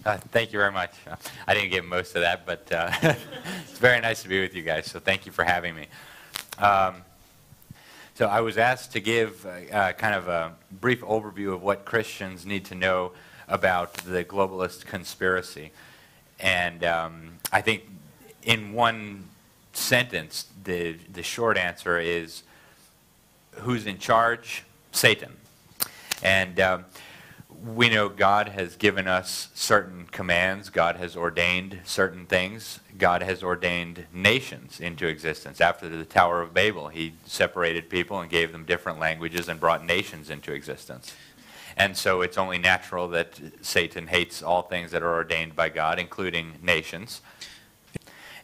Thank you very much. I didn't get most of that, but it's very nice to be with you guys, so thank you for having me. So I was asked to give kind of a brief overview of what Christians need to know about the globalist conspiracy. And I think in one sentence, the short answer is, who's in charge? Satan. And we know God has given us certain commands. God has ordained certain things. God has ordained nations into existence. After the Tower of Babel, he separated people and gave them different languages and brought nations into existence. And so it's only natural that Satan hates all things that are ordained by God, including nations.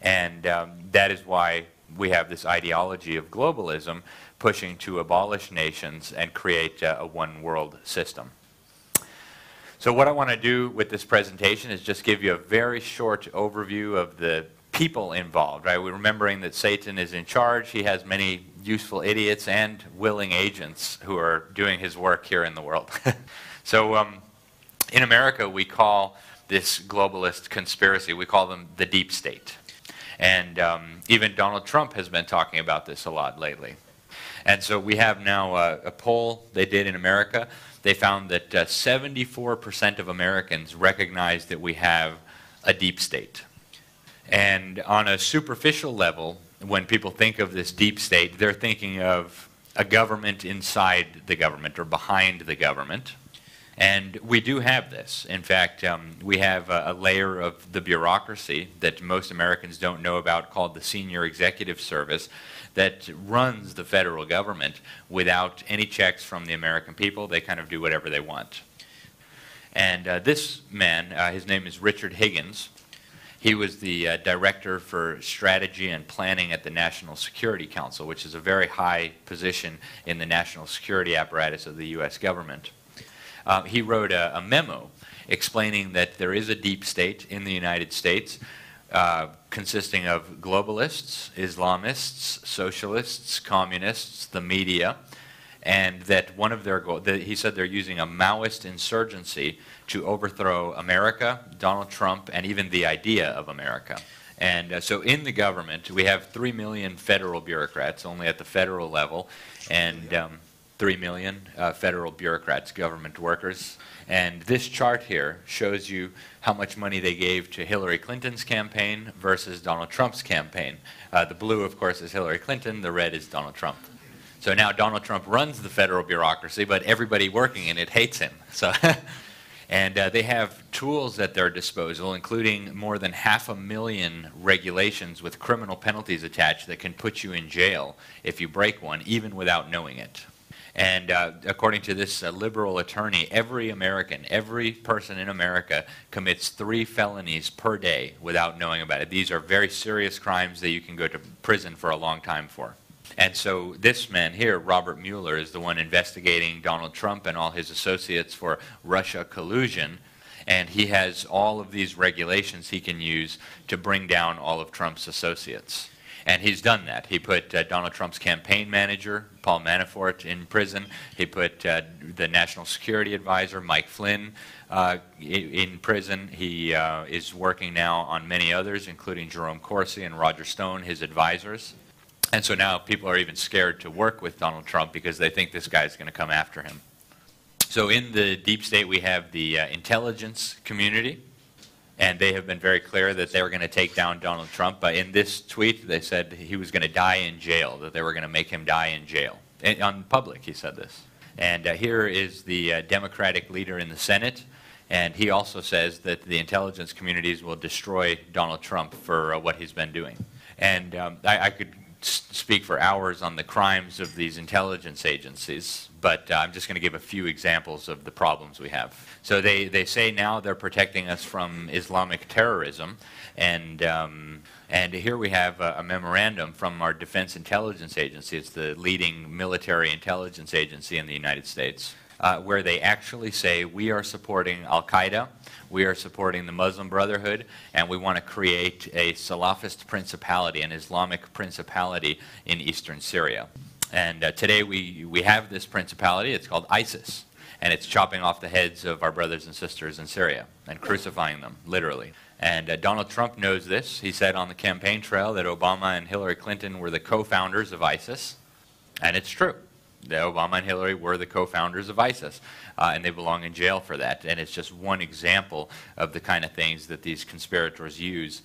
And that is why we have this ideology of globalism pushing to abolish nations and create a one-world system. So what I want to do with this presentation is just give you a very short overview of the people involved, right? We're remembering that Satan is in charge. He has many useful idiots and willing agents who are doing his work here in the world. So in America, we call this globalist conspiracy, we call them the deep state. And even Donald Trump has been talking about this a lot lately. And so we have now a poll they did in America. They found that 74% of Americans recognize that we have a deep state. And on a superficial level, when people think of this deep state, they're thinking of a government inside the government or behind the government. And we do have this. In fact, we have a layer of the bureaucracy that most Americans don't know about called the Senior Executive Service that runs the federal government without any checks from the American people. They kind of do whatever they want. And this man, his name is Richard Higgins. He was the director for strategy and planning at the National Security Council, which is a very high position in the national security apparatus of the U.S. government. He wrote a memo explaining that there is a deep state in the United States consisting of globalists, Islamists, socialists, communists, the media, and that one of their goals, he said they're using a Maoist insurgency to overthrow America, Donald Trump, and even the idea of America. And so in the government, we have 3 million federal bureaucrats, only at the federal level, and 3 million federal bureaucrats, government workers. And this chart here shows you how much money they gave to Hillary Clinton's campaign versus Donald Trump's campaign. The blue, of course, is Hillary Clinton. The red is Donald Trump. So now Donald Trump runs the federal bureaucracy, but everybody working in it hates him. So, and they have tools at their disposal, including more than 500,000 regulations with criminal penalties attached that can put you in jail if you break one, even without knowing it. And according to this liberal attorney, every American, every person in America commits 3 felonies per day without knowing about it. These are very serious crimes that you can go to prison for a long time for. And so this man here, Robert Mueller, is the one investigating Donald Trump and all his associates for Russia collusion. And he has all of these regulations he can use to bring down all of Trump's associates. And he's done that. He put Donald Trump's campaign manager, Paul Manafort, in prison. He put the National Security Advisor, Mike Flynn, in prison. He is working now on many others, including Jerome Corsi and Roger Stone, his advisors. And so now people are even scared to work with Donald Trump because they think this guy's going to come after him. So in the deep state, we have the intelligence community. And they have been very clear that they were going to take down Donald Trump. In this tweet, they said he was going to die in jail, that they were going to make him die in jail. On public, he said this. And here is the Democratic leader in the Senate. And he also says that the intelligence communities will destroy Donald Trump for what he's been doing. And I could speak for hours on the crimes of these intelligence agencies, but I'm just going to give a few examples of the problems we have. So they say now they're protecting us from Islamic terrorism, and here we have a memorandum from our Defense Intelligence Agency. It's the leading military intelligence agency in the United States, where they actually say we are supporting Al-Qaeda, we are supporting the Muslim Brotherhood, and we want to create a Salafist principality, an Islamic principality in eastern Syria. And today we have this principality. It's called ISIS. and it's chopping off the heads of our brothers and sisters in Syria and crucifying them, literally. And Donald Trump knows this. He said on the campaign trail that Obama and Hillary Clinton were the co-founders of ISIS, and it's true. Obama and Hillary were the co-founders of ISIS, and they belong in jail for that. And it's just one example of the kind of things that these conspirators use.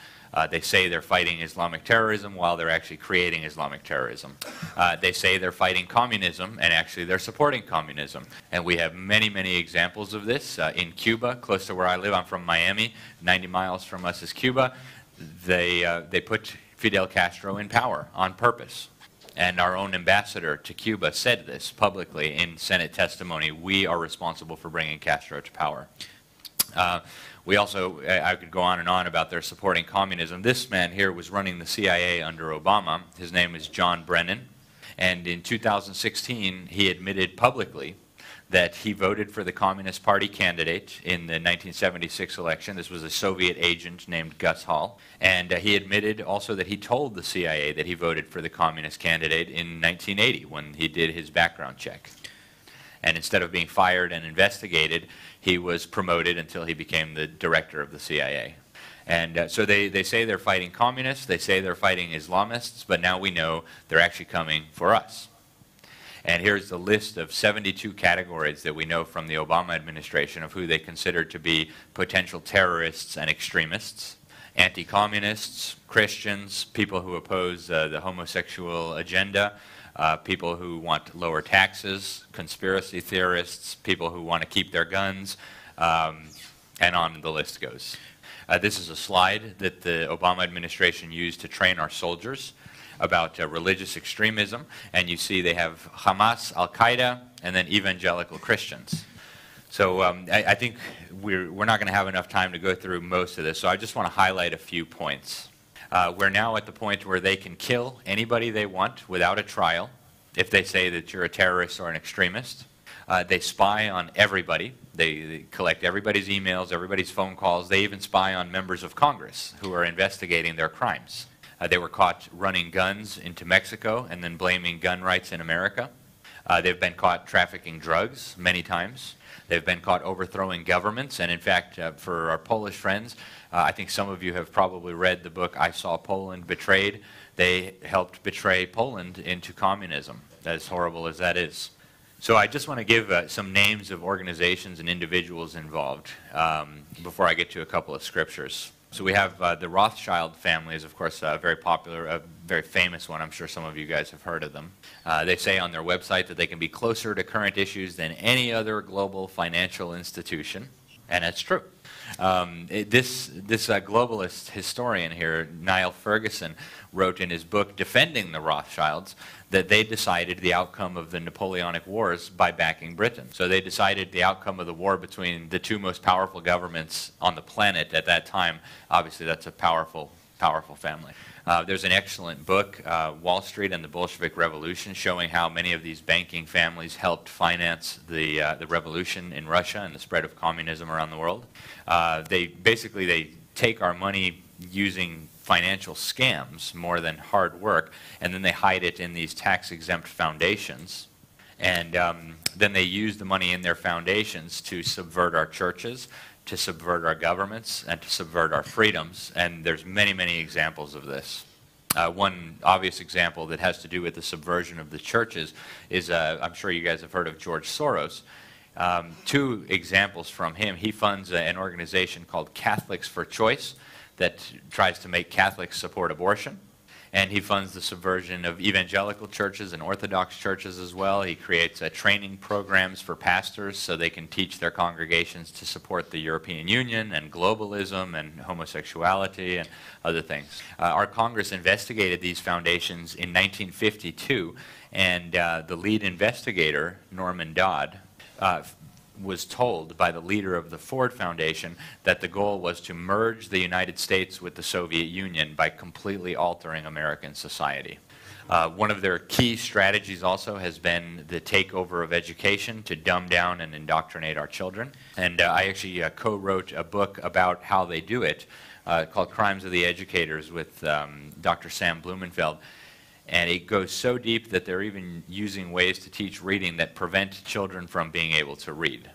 They say they're fighting Islamic terrorism while they're actually creating Islamic terrorism. They say they're fighting communism, and actually they're supporting communism. And we have many, many examples of this. In Cuba, close to where I live, I'm from Miami, 90 miles from us is Cuba. They put Fidel Castro in power on purpose. And our own ambassador to Cuba said this publicly in Senate testimony. We are responsible for bringing Castro to power. We also, I could go on and on about their supporting communism. This man here was running the CIA under Obama. His name is John Brennan. And in 2016, he admitted publicly that he voted for the Communist Party candidate in the 1976 election. This was a Soviet agent named Gus Hall. And he admitted also that he told the CIA that he voted for the Communist candidate in 1980 when he did his background check. And instead of being fired and investigated, he was promoted until he became the director of the CIA. And so they say they're fighting communists, they say they're fighting Islamists, but now we know they're actually coming for us. And here's the list of 72 categories that we know from the Obama administration of who they consider to be potential terrorists and extremists. Anti-communists, Christians, people who oppose the homosexual agenda, people who want lower taxes, conspiracy theorists, people who want to keep their guns, and on the list goes. This is a slide that the Obama administration used to train our soldiers about religious extremism, and you see they have Hamas, Al-Qaeda, and then evangelical Christians. So I think we're not going to have enough time to go through most of this, so I just want to highlight a few points. We're now at the point where they can kill anybody they want without a trial if they say that you're a terrorist or an extremist. They spy on everybody. They collect everybody's emails, everybody's phone calls. They even spy on members of Congress who are investigating their crimes. They were caught running guns into Mexico and then blaming gun rights in America. They've been caught trafficking drugs many times. They've been caught overthrowing governments. And in fact, for our Polish friends, I think some of you have probably read the book, I Saw Poland Betrayed. They helped betray Poland into communism, as horrible as that is. So I just want to give some names of organizations and individuals involved before I get to a couple of scriptures. So we have the Rothschild family is, of course, a very popular, a very famous one. I'm sure some of you guys have heard of them. They say on their website that they can be closer to current issues than any other global financial institution, and that's true. This globalist historian here, Niall Ferguson, wrote in his book defending the Rothschilds that they decided the outcome of the Napoleonic Wars by backing Britain. So they decided the outcome of the war between the two most powerful governments on the planet at that time. Obviously, that's a powerful, powerful family. There's an excellent book, Wall Street and the Bolshevik Revolution, showing how many of these banking families helped finance the revolution in Russia and the spread of communism around the world. They take our money using financial scams more than hard work, and then they hide it in these tax-exempt foundations. And then they use the money in their foundations to subvert our churches, to subvert our governments, and to subvert our freedoms. And there's many, many examples of this. One obvious example that has to do with the subversion of the churches is, I'm sure you guys have heard of George Soros. Two examples from him. He funds an organization called Catholics for Choice that tries to make Catholics support abortion. And he funds the subversion of evangelical churches and Orthodox churches as well. He creates training programs for pastors so they can teach their congregations to support the European Union and globalism and homosexuality and other things. Our Congress investigated these foundations in 1952, and the lead investigator, Norman Dodd, was told by the leader of the Ford Foundation that the goal was to merge the United States with the Soviet Union by completely altering American society. One of their key strategies also has been the takeover of education to dumb down and indoctrinate our children. And I actually co-wrote a book about how they do it called Crimes of the Educators with Dr. Sam Blumenfeld. And it goes so deep that they're even using ways to teach reading that prevent children from being able to read.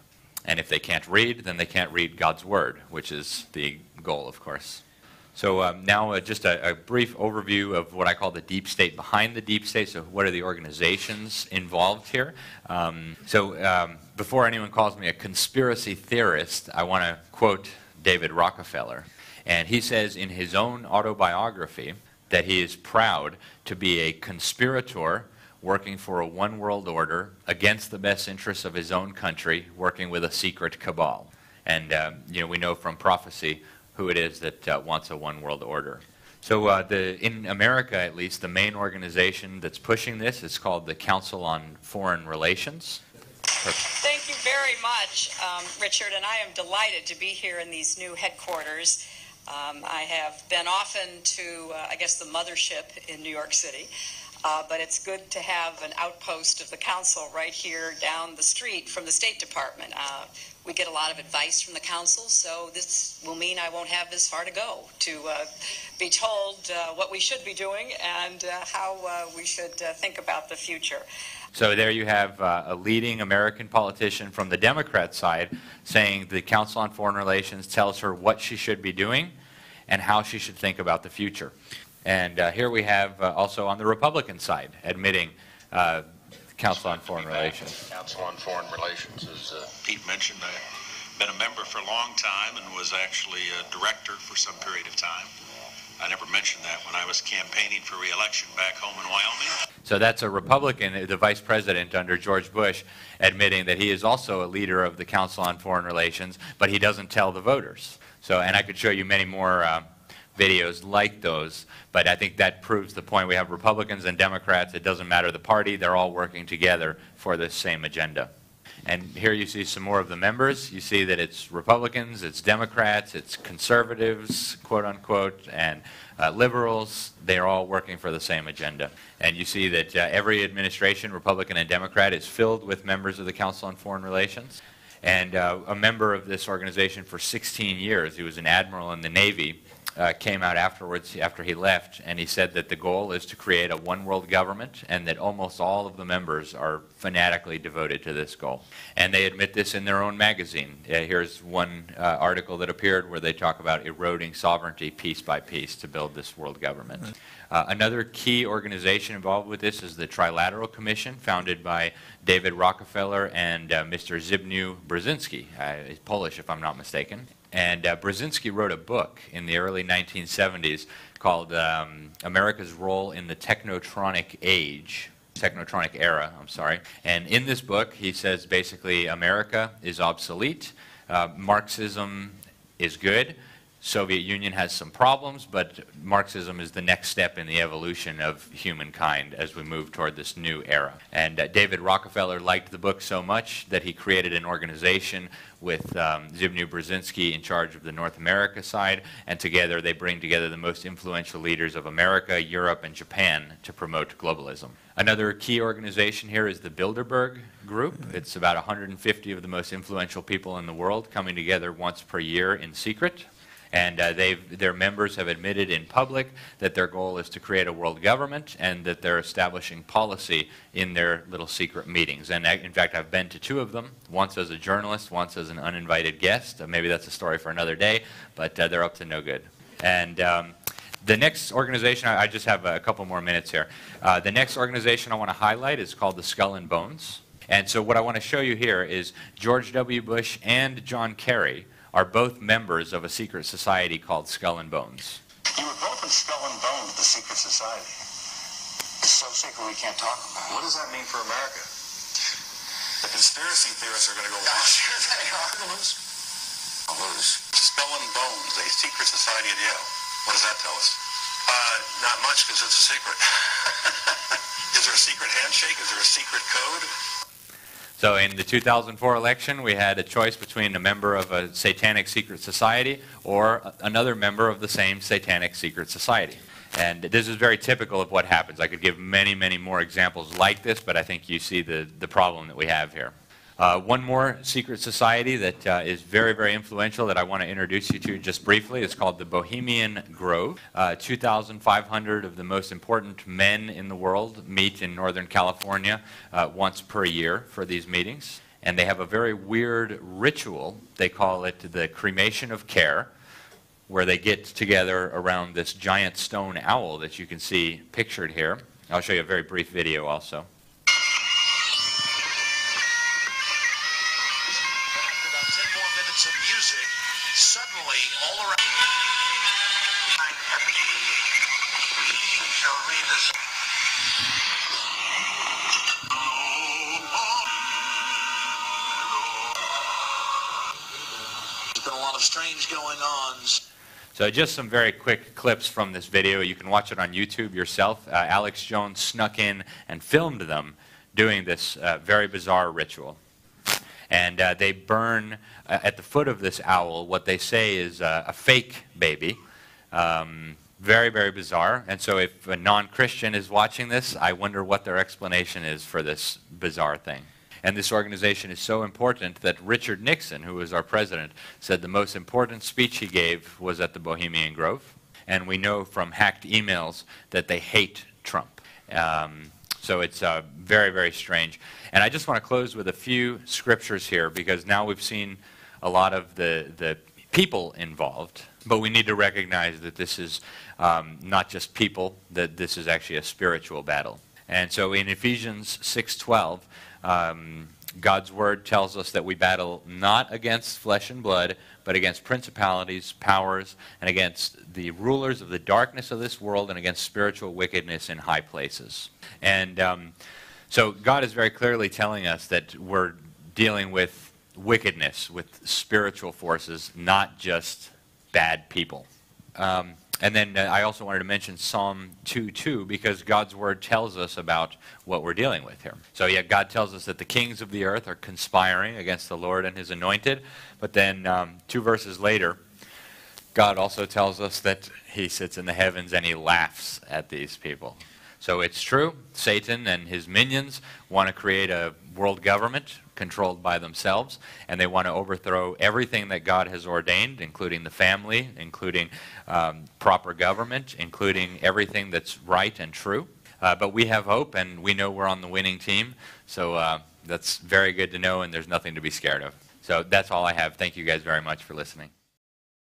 And if they can't read, then they can't read God's Word, which is the goal, of course. So now just a brief overview of what I call the deep state behind the deep state. So what are the organizations involved here? Before anyone calls me a conspiracy theorist, I want to quote David Rockefeller. And he says in his own autobiography that he is proud to be a conspirator working for a one world order against the best interests of his own country, working with a secret cabal. And we know from prophecy who it is that wants a one world order. So in America, at least, the main organization that's pushing this is called the Council on Foreign Relations. Thank you very much, Richard, and I am delighted to be here in these new headquarters. I have been often to, I guess, the mothership in New York City, but it's good to have an outpost of the Council right here down the street from the State Department. We get a lot of advice from the Council, so this will mean I won't have this far to go to be told what we should be doing and how we should think about the future. So there you have a leading American politician from the Democrat side saying the Council on Foreign Relations tells her what she should be doing and how she should think about the future. And here we have also on the Republican side admitting Council on Foreign Relations. Council on Foreign Relations, as Pete mentioned, I've been a member for a long time and was actually a director for some period of time. I never mentioned that when I was campaigning for re-election back home in Wyoming. So that's a Republican, the vice president under George Bush, admitting that he is also a leader of the Council on Foreign Relations, but he doesn't tell the voters. So, and I could show you many more videos like those, but I think that proves the point. We have Republicans and Democrats. It doesn't matter the party. They're all working together for this same agenda. And here you see some more of the members. You see that it's Republicans, it's Democrats, it's conservatives, quote unquote, and liberals. They're all working for the same agenda. And you see that every administration, Republican and Democrat, is filled with members of the Council on Foreign Relations. And a member of this organization for 16 years, he was an admiral in the Navy, came out afterwards, after he left, and he said that the goal is to create a one-world government and that almost all of the members are fanatically devoted to this goal. And they admit this in their own magazine. Here's one article that appeared where they talk about eroding sovereignty piece by piece to build this world government. Another key organization involved with this is the Trilateral Commission, founded by David Rockefeller and Mr. Zbigniew Brzezinski. He's Polish, if I'm not mistaken. And Brzezinski wrote a book in the early 1970s called America's Role in the Technotronic Era, I'm sorry. And in this book, he says basically America is obsolete, Marxism is good, Soviet Union has some problems, but Marxism is the next step in the evolution of humankind as we move toward this new era. And David Rockefeller liked the book so much that he created an organization with Zbigniew Brzezinski in charge of the North America side, and together they bring together the most influential leaders of America, Europe, and Japan to promote globalism. Another key organization here is the Bilderberg Group. It's about 150 of the most influential people in the world coming together once per year in secret. And their members have admitted in public that their goal is to create a world government and that they're establishing policy in their little secret meetings. And in fact, I've been to two of them, once as a journalist, once as an uninvited guest. Maybe that's a story for another day, but they're up to no good. And the next organization, I just have a couple more minutes here. The next organization I want to highlight is called the Skull and Bones. And so what I want to show you here is George W. Bush and John Kerry are both members of a secret society called Skull and Bones. You were both in Skull and Bones, the secret society. It's so secret we can't talk about it. What does that mean for America? The conspiracy theorists are going to go, I'm sure they are. I'll lose. Skull and Bones, a secret society at Yale. What does that tell us? Not much, because it's a secret. Is there a secret handshake? Is there a secret code? So in the 2004 election, we had a choice between a member of a satanic secret society or another member of the same satanic secret society. And this is very typical of what happens. I could give many, many more examples like this, but I think you see the problem that we have here. One more secret society that is very, very influential that I want to introduce you to just briefly is called the Bohemian Grove. 2,500 of the most important men in the world meet in Northern California once per year for these meetings. And they have a very weird ritual. They call it the cremation of care, where they get together around this giant stone owl that you can see pictured here. I'll show you a very brief video also. Of music, suddenly all around there's been a lot of strange going on. So just some very quick clips from this video. You can watch it on YouTube yourself. Alex Jones snuck in and filmed them doing this very bizarre ritual. And they burn at the foot of this owl what they say is a fake baby. Very, very bizarre. And so if a non-Christian is watching this, I wonder what their explanation is for this bizarre thing. And this organization is so important that Richard Nixon, who was our president, said the most important speech he gave was at the Bohemian Grove. And we know from hacked emails that they hate Trump. So it's very, very strange. And I just want to close with a few scriptures here, because now we've seen a lot of the people involved. But we need to recognize that this is not just people, that this is actually a spiritual battle. And so in Ephesians 6:12, God's word tells us that we battle not against flesh and blood, but against principalities, powers, and against the rulers of the darkness of this world, and against spiritual wickedness in high places. And so God is very clearly telling us that we're dealing with wickedness, with spiritual forces, not just bad people. And then I also wanted to mention Psalm 2:2, because God's word tells us about what we're dealing with here. So yeah, God tells us that the kings of the earth are conspiring against the Lord and his anointed. But then 2 verses later, God also tells us that he sits in the heavens and he laughs at these people. So it's true, Satan and his minions want to create a world government controlled by themselves, and they want to overthrow everything that God has ordained, including the family, including proper government, including everything that's right and true. But we have hope, and we know we're on the winning team, so that's very good to know, and there's nothing to be scared of. So that's all I have. Thank you guys very much for listening.